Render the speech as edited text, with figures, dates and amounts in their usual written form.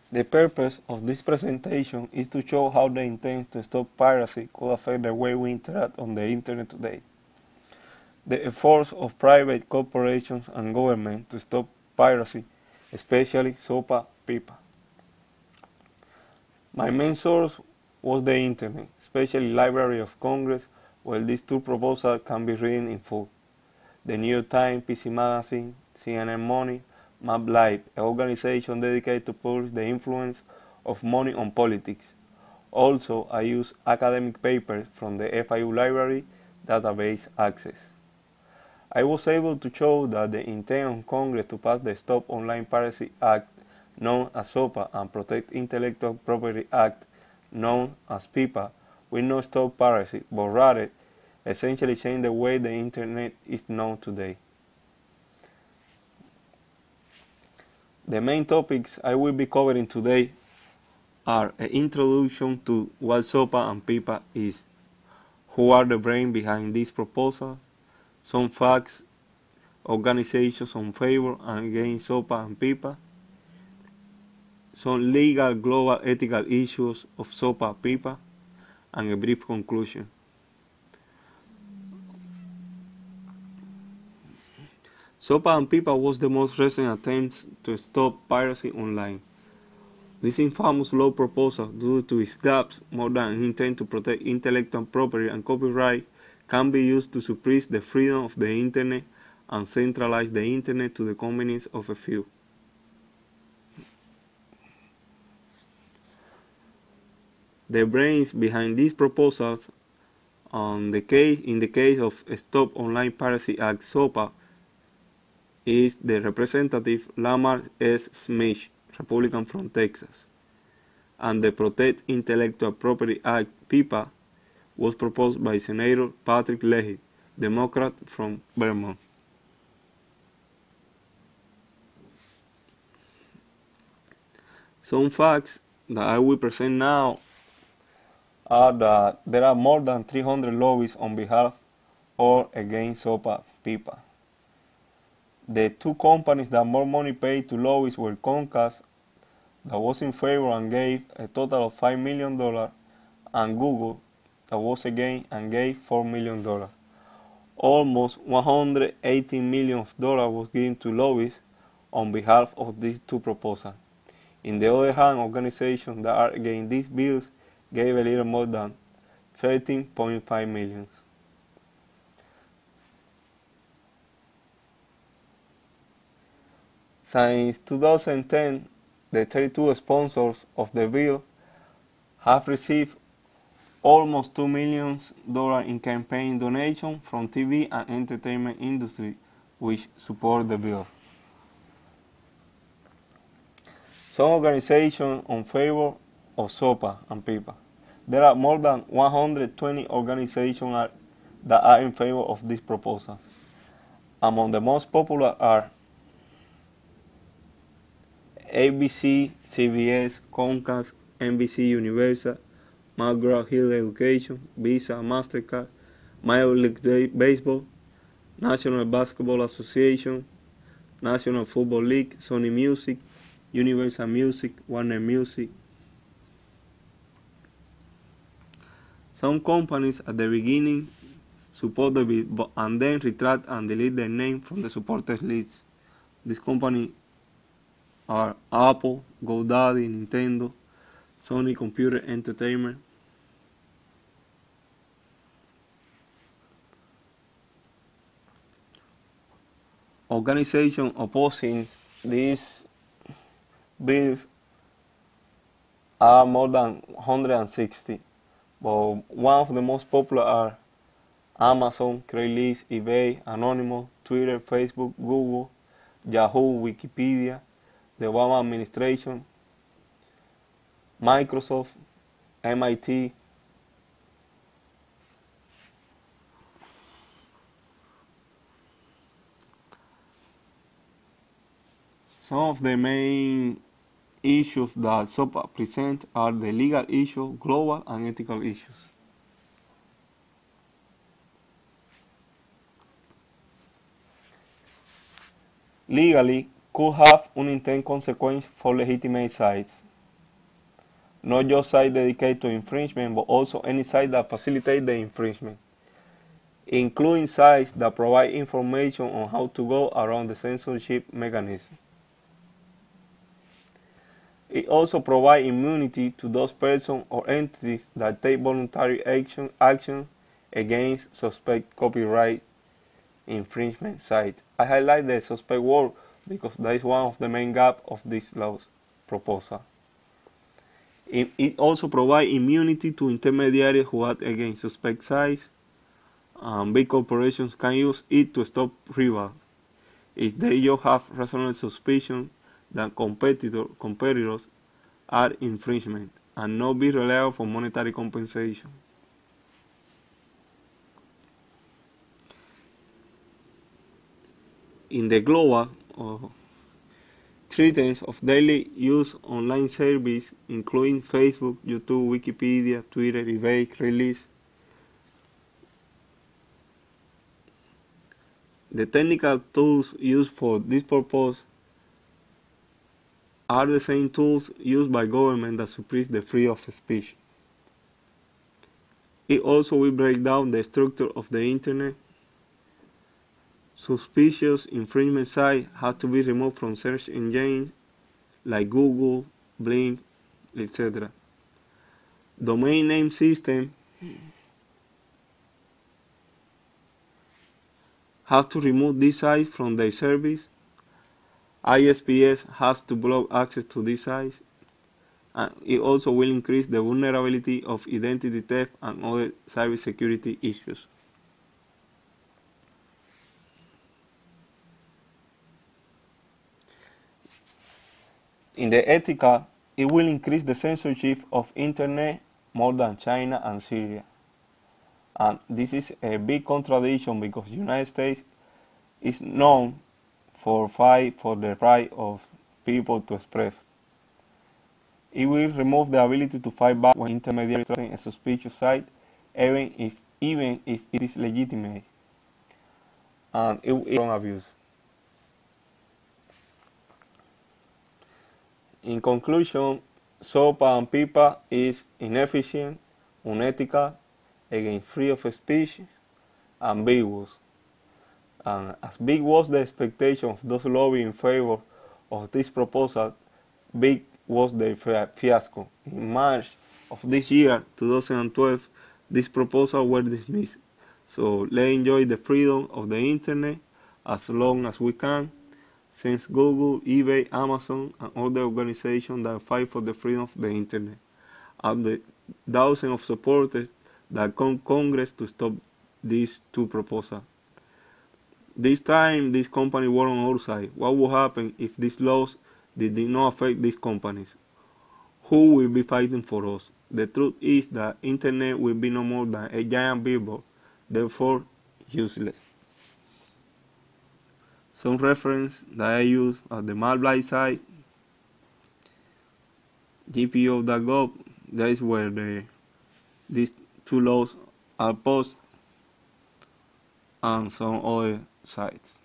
The purpose of this presentation is to show how the intent to stop piracy could affect the way we interact on the internet today. The efforts of private corporations and government to stop piracy, especially SOPA, PIPA. My main source was the internet, especially Library of Congress, where these two proposals can be read in full. The New York Times, PC Magazine, CNN Money, MapLive, an organization dedicated to publish the influence of money on politics. Also, I use academic papers from the FIU Library database access. I was able to show that the intent of Congress to pass the Stop Online Piracy Act, known as SOPA, and Protect Intellectual Property Act, known as PIPA, will not stop piracy, but rather essentially change the way the internet is known today. The main topics I will be covering today are an introduction to what SOPA and PIPA is, who are the brain behind these proposals, some facts, organizations on favor and against SOPA and PIPA, some legal global ethical issues of SOPA PIPA, and a brief conclusion. SOPA and PIPA was the most recent attempts to stop piracy online. This infamous law proposal, due to its gaps more than an intent to protect intellectual property and copyright, can be used to suppress the freedom of the internet and centralize the internet to the convenience of a few. The brains behind these proposals, in the case of Stop Online Piracy Act SOPA, is the Representative Lamar S. Smith, Republican from Texas, and the Protect Intellectual Property Act PIPA was proposed by Senator Patrick Leahy, Democrat from Vermont. Some facts that I will present now are that there are more than 300 lobbies on behalf or against SOPA PIPA. The two companies that more money paid to lobbies were Comcast, that was in favor and gave a total of $5 million, and Google, that was against and gave $4 million. Almost $118 million was given to lobbies on behalf of these two proposals. On the other hand, organizations that are against these bills gave a little more than $13.5 million. Since 2010, the 32 sponsors of the bill have received almost $2 million in campaign donations from TV and entertainment industry, which support the bill. Some organizations on favor of SOPA and PIPA. There are more than 120 organizations that are in favor of this proposal. Among the most popular are ABC, CBS, Comcast, NBC Universal, McGraw-Hill Education, Visa, MasterCard, Major League Baseball, National Basketball Association, National Football League, Sony Music, Universal Music, Warner Music. Some companies at the beginning support the bill and then retract and delete their name from the supporters list. These companies are Apple, GoDaddy, Nintendo, Sony Computer Entertainment. Organizations opposing these bills are more than 160, but one of the most popular are Amazon, Craigslist, eBay, Anonymous, Twitter, Facebook, Google, Yahoo, Wikipedia, the Obama administration, Microsoft, MIT, some of the main issues that SOPA presents are the legal issues, global and ethical issues. Legally, could have unintended consequences for legitimate sites. not just sites dedicated to infringement, but also any site that facilitates the infringement, including sites that provide information on how to go around the censorship mechanism. It also provides immunity to those persons or entities that take voluntary action against suspect copyright infringement sites. I highlight the suspect word because that is one of the main gaps of this law proposal. It also provides immunity to intermediaries who act against suspect sites. Big corporations can use it to stop rivals if they just have reasonable suspicion that competitors are infringement and not be reliable for monetary compensation. In the global, 3/10 of daily use online service, including Facebook, YouTube, Wikipedia, Twitter, eBay, Craigslist. The technical tools used for this purpose are the same tools used by government that suppress the freedom of speech. It also will break down the structure of the internet. Suspicious infringement sites have to be removed from search engines like Google, Bing, etc. Domain name system have to remove these sites from their service. ISPs have to block access to these sites. And it also will increase the vulnerability of identity theft and other cybersecurity issues. In the ethical, it will increase the censorship of internet more than China and Syria. And this is a big contradiction because the United States is known for fight for the right of people to express. It will remove the ability to fight back when intermediaries threaten a suspicious site, even if it is legitimate. And it will abuse. In conclusion, SOPA and PIPA is inefficient, unethical, against freedom of speech, ambiguous. And as big was the expectation of those lobbying in favor of this proposal, big was their fiasco. In March of this year, 2012, this proposal was dismissed. So let's enjoy the freedom of the internet as long as we can, since Google, eBay, Amazon, and other organizations that fight for the freedom of the internet, and the thousands of supporters that come Congress to stop these two proposals. This time, these companies were on our side. What would happen if these laws did not affect these companies? Who will be fighting for us? The truth is that internet will be no more than a giant billboard, therefore useless. Some reference that I use at the Malblight site, gpo.gov, that is where these two laws are posted, and some other sites.